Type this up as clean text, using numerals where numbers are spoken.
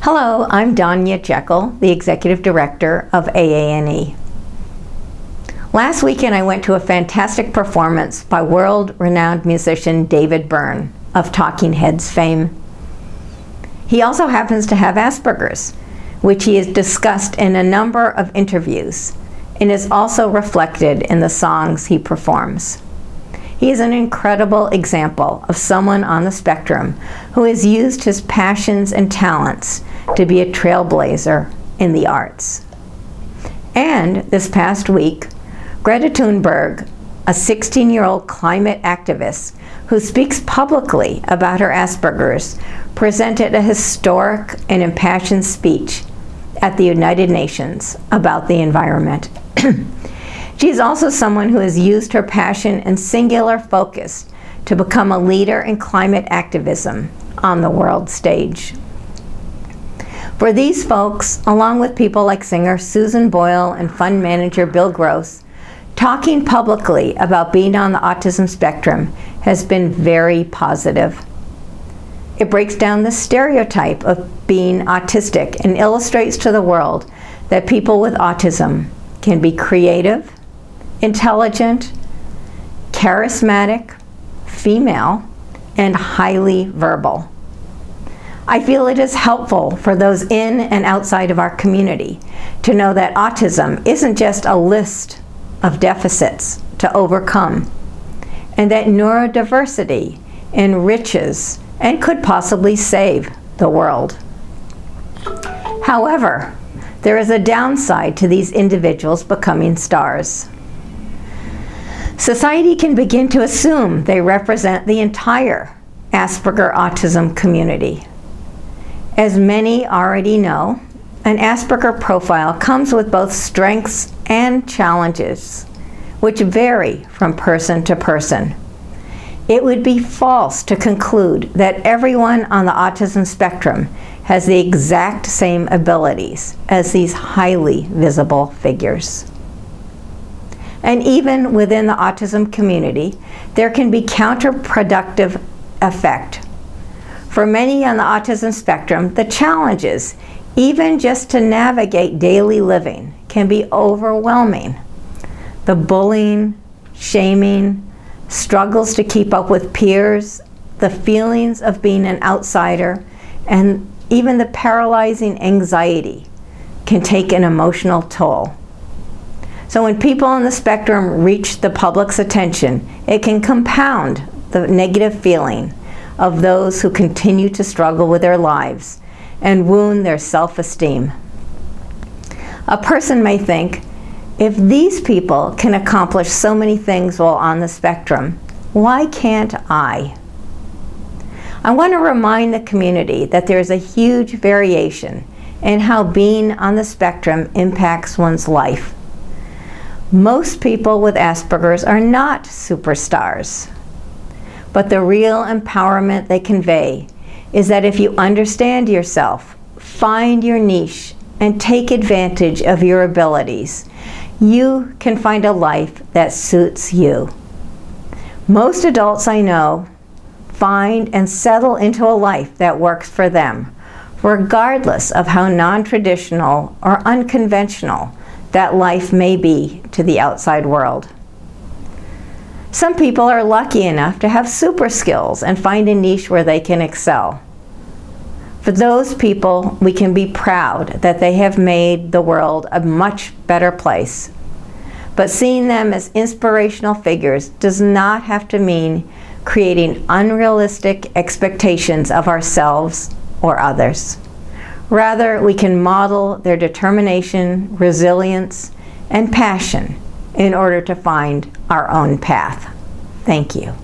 Hello, I'm Danya Jekyll, the Executive Director of AANE. Last weekend I went to a fantastic performance by world-renowned musician David Byrne of Talking Heads fame. He also happens to have Asperger's, which he has discussed in a number of interviews and is also reflected in the songs he performs. He is an incredible example of someone on the spectrum who has used his passions and talents to be a trailblazer in the arts. And this past week, Greta Thunberg, a 16-year-old climate activist who speaks publicly about her Asperger's, presented a historic and impassioned speech at the United Nations about the environment. She is also someone who has used her passion and singular focus to become a leader in climate activism on the world stage. For these folks, along with people like singer Susan Boyle and fund manager Bill Gross, talking publicly about being on the autism spectrum has been very positive. It breaks down the stereotype of being autistic and illustrates to the world that people with autism can be creative, intelligent, charismatic, female, and highly verbal. I feel it is helpful for those in and outside of our community to know that autism isn't just a list of deficits to overcome, and that neurodiversity enriches and could possibly save the world. However, there is a downside to these individuals becoming stars. Society can begin to assume they represent the entire Asperger autism community. As many already know, an Asperger profile comes with both strengths and challenges, which vary from person to person. It would be false to conclude that everyone on the autism spectrum has the exact same abilities as these highly visible figures. And even within the autism community, there can be counterproductive effect. For many on the autism spectrum, the challenges, even just to navigate daily living, can be overwhelming. The bullying, shaming, struggles to keep up with peers, the feelings of being an outsider, and even the paralyzing anxiety can take an emotional toll. So when people on the spectrum reach the public's attention, it can compound the negative feeling of those who continue to struggle with their lives and wound their self-esteem. A person may think, if these people can accomplish so many things while on the spectrum, why can't I? I want to remind the community that there is a huge variation in how being on the spectrum impacts one's life. Most people with Asperger's are not superstars, but the real empowerment they convey is that if you understand yourself, find your niche, and take advantage of your abilities, you can find a life that suits you. Most adults I know find and settle into a life that works for them, regardless of how non-traditional or unconventional that life may be to the outside world. Some people are lucky enough to have super skills and find a niche where they can excel. For those people, we can be proud that they have made the world a much better place. But seeing them as inspirational figures does not have to mean creating unrealistic expectations of ourselves or others. Rather, we can model their determination, resilience, and passion in order to find our own path. Thank you.